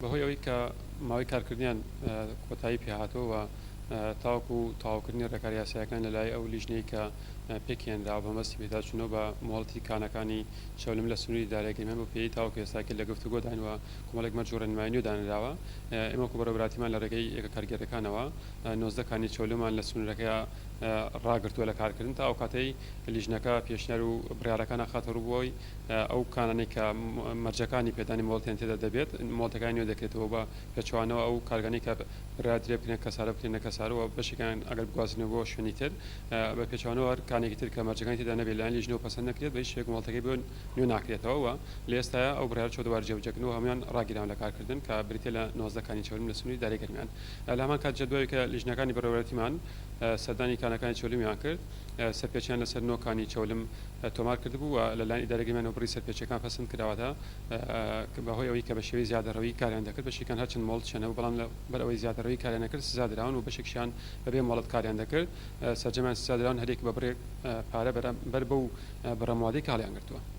بەهۆی ئەوەی کە ماوەی کارکردیان کۆتایی پێهاتەوە تاوەکو و تاواوکردنی ڕێکاری یاساییەکان لەلای ئەو لیژنەی کە پێکێنراوە بە مەستی پێداچوونەوە بە مۆڵەتی کانەکانی چەولم لە سنووری دارێگریمان بۆ پێی تاوەکو ئێستاکە لە گفتوگۆ داینەوە کۆمەڵێک مەرج و ڕێنمایی دانراوە ئێمە وەکو بەڕێوەبراتیمان لە ڕێگەی ئێکە کارگەرەکانەوە 19 کانی چەولمان لە سنوورەکەی ڕاگرتووە لە کارکردن تا ئەو کاتەی لیژنەکە پێشنەر و بڕیارەکان خاتە ڕووبەوەی ئەو کانانەی کە مەرجەکانی پێدانی مۆڵتیان تێدا دەبێت مۆڵەتەکانی نوێ دەکرێتەوە بە پێچوانەوە ئەو کارگەنی کە ڕادرێ بکرێن کەسارە بکرێنە کەسارەوە بەشێکیان ئەگەر بگوازنەوە بۆ شوێنی تر بە پێچوانەوە کانێکی تر کە مەرجەکانی تێدا نەبێت لایەن لیژنەوە پەسەند نەکرێت بە هیچ شتێک مۆڵەتەکەی بۆ نوێ ناکرێتەوە لە ئێستاە ئەو بڕیار چۆ دووبار جێبجێکردنەوە هەمویان ڕاگیران لە کارکردن کە بریتە لە 19 کانی چەولم لە سنووری دارێگەرمیان لە هەمان کات جدوای کە لیژنەکانی بەڕێوەبراتیمان سەردانی کانەکانی چەولمیان کرد سەرپێچیان لەسەر نۆکانی چەولم تۆمار کردبوو و لەلایەن ئیدارەکەیمانەوە بڕی سەرپێچەکان پەسەند کراوەتە بەهۆی ئەوەی کە بە شێوەی زیادەڕەوی کاریان دەکرد بەشێکان هەرچەند مۆڵەت چەنەوە بەڵام بەر ئەوەی زیادەڕەوی کاریان نەکرد سزا دراون و بەشێکشیان بەبێ مۆڵەت کاریان دەکرد سەرجەمیان سزا دراون هەرێک بە بڕێک پارە بەر بەو بڕەموادەی کاڵیان گرتووە.